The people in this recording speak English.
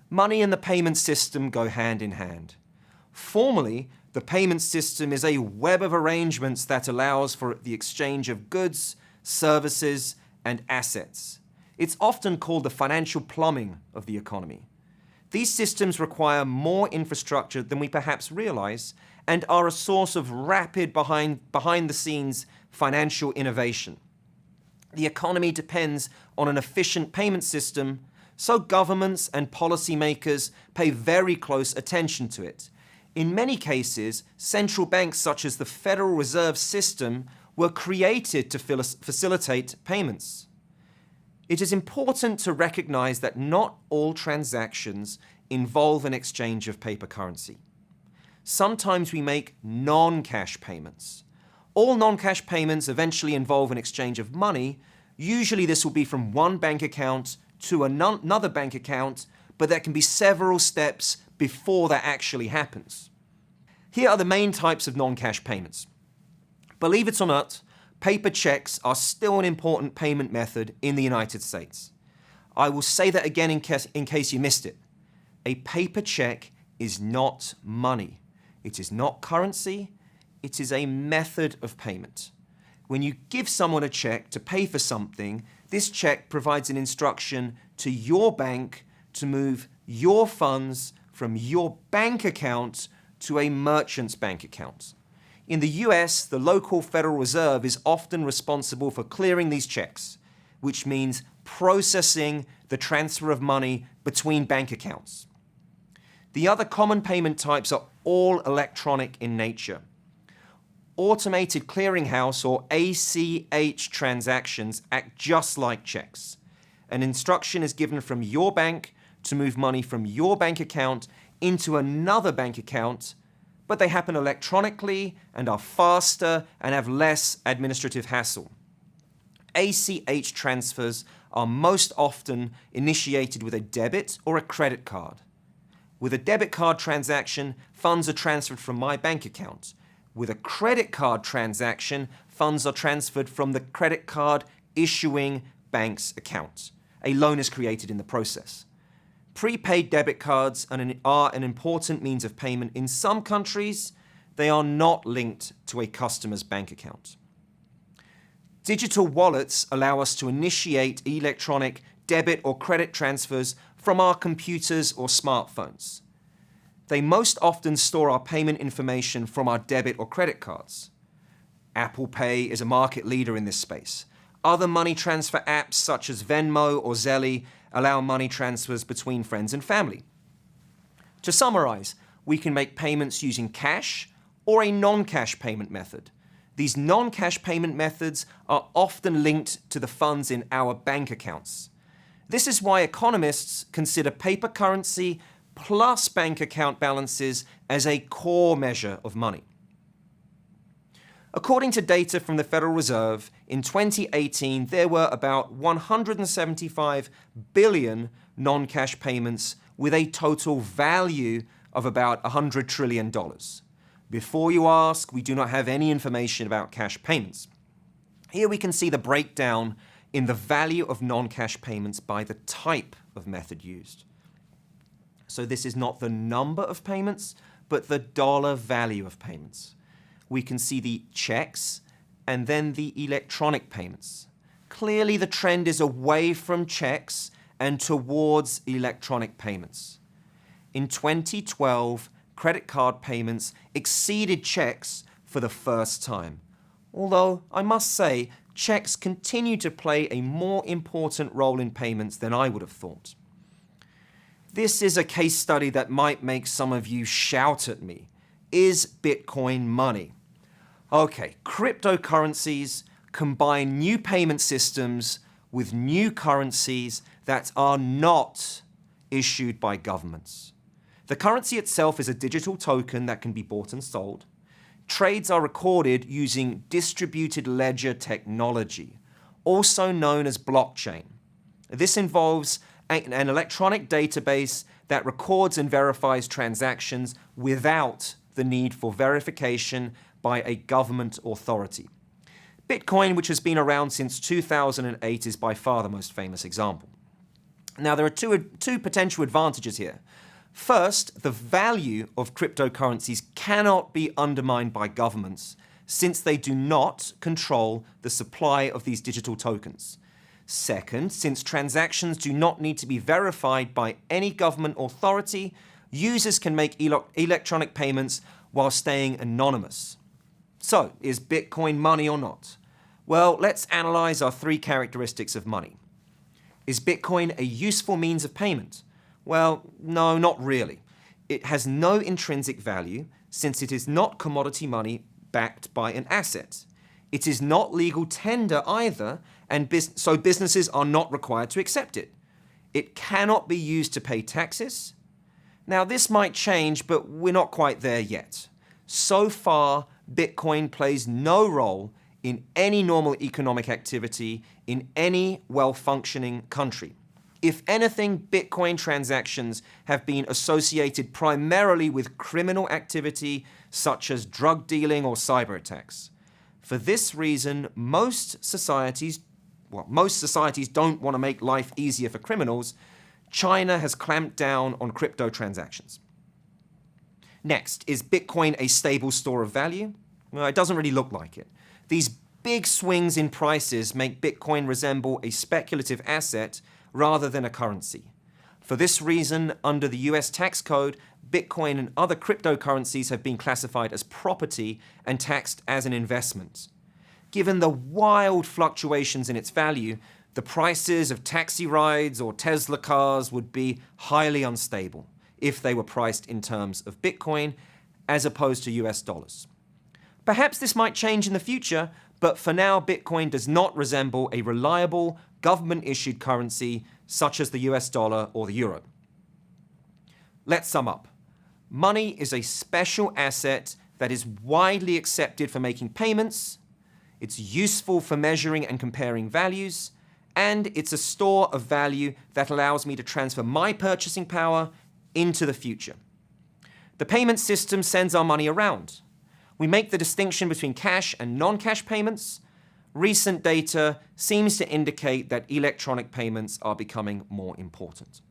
Money and the payment system go hand in hand. Formally, the payment system is a web of arrangements that allows for the exchange of goods, services, and assets. It's often called the financial plumbing of the economy. These systems require more infrastructure than we perhaps realize and are a source of rapid behind-the-scenes financial innovation. The economy depends on an efficient payment system, so governments and policymakers pay very close attention to it. In many cases, central banks such as the Federal Reserve System were created to facilitate payments. It is important to recognize that not all transactions involve an exchange of paper currency. Sometimes we make non-cash payments. All non-cash payments eventually involve an exchange of money. Usually this will be from one bank account to another bank account, but there can be several steps before that actually happens. Here are the main types of non-cash payments. Believe it or not, paper checks are still an important payment method in the United States. I will say that again in case you missed it. A paper check is not money. It is not currency. It is a method of payment. When you give someone a check to pay for something, this check provides an instruction to your bank to move your funds from your bank account to a merchant's bank account. In the US, the local Federal Reserve is often responsible for clearing these checks, which means processing the transfer of money between bank accounts. The other common payment types are all electronic in nature. Automated clearinghouse or ACH transactions act just like checks. An instruction is given from your bank to move money from your bank account into another bank account, but they happen electronically and are faster and have less administrative hassle. ACH transfers are most often initiated with a debit or a credit card. With a debit card transaction, funds are transferred from my bank account. With a credit card transaction, funds are transferred from the credit card issuing bank's account. A loan is created in the process. Prepaid debit cards are an important means of payment. In some countries, they are not linked to a customer's bank account. Digital wallets allow us to initiate electronic debit or credit transfers from our computers or smartphones. They most often store our payment information from our debit or credit cards. Apple Pay is a market leader in this space. Other money transfer apps such as Venmo or Zelle allow money transfers between friends and family. To summarize, we can make payments using cash or a non-cash payment method. These non-cash payment methods are often linked to the funds in our bank accounts. This is why economists consider paper currency plus bank account balances as a core measure of money. According to data from the Federal Reserve, in 2018, there were about 175 billion non-cash payments with a total value of about $100 trillion. Before you ask, we do not have any information about cash payments. Here we can see the breakdown in the value of non-cash payments by the type of method used. So this is not the number of payments, but the dollar value of payments. We can see the checks and then the electronic payments. Clearly the trend is away from checks and towards electronic payments. In 2012, credit card payments exceeded checks for the first time. Although, I must say, checks continue to play a more important role in payments than I would have thought. This is a case study that might make some of you shout at me. Is Bitcoin money? Okay, cryptocurrencies combine new payment systems with new currencies that are not issued by governments. The currency itself is a digital token that can be bought and sold. Trades are recorded using distributed ledger technology, also known as blockchain. This involves an electronic database that records and verifies transactions without the need for verification by a government authority. Bitcoin, which has been around since 2008, is by far the most famous example. Now, there are two potential advantages here. First, the value of cryptocurrencies cannot be undermined by governments, since they do not control the supply of these digital tokens. Second, since transactions do not need to be verified by any government authority, users can make electronic payments while staying anonymous. So, is Bitcoin money or not? Well, let's analyze our three characteristics of money. Is Bitcoin a useful means of payment? Well, no, not really. It has no intrinsic value since it is not commodity money backed by an asset. It is not legal tender either, and so businesses are not required to accept it. It cannot be used to pay taxes. Now, this might change, but we're not quite there yet. So far, Bitcoin plays no role in any normal economic activity in any well-functioning country. If anything, Bitcoin transactions have been associated primarily with criminal activity such as drug dealing or cyber attacks. For this reason, most societies don't want to make life easier for criminals. China has clamped down on crypto transactions. Next, is Bitcoin a stable store of value? Well, it doesn't really look like it. These big swings in prices make Bitcoin resemble a speculative asset rather than a currency. For this reason, under the US tax code, Bitcoin and other cryptocurrencies have been classified as property and taxed as an investment. Given the wild fluctuations in its value, the prices of taxi rides or Tesla cars would be highly unstable if they were priced in terms of Bitcoin as opposed to US dollars. Perhaps this might change in the future, but for now, Bitcoin does not resemble a reliable, government-issued currency such as the US dollar or the euro. Let's sum up. Money is a special asset that is widely accepted for making payments, it's useful for measuring and comparing values, and it's a store of value that allows me to transfer my purchasing power into the future. The payment system sends our money around. We make the distinction between cash and non-cash payments. Recent data seems to indicate that electronic payments are becoming more important.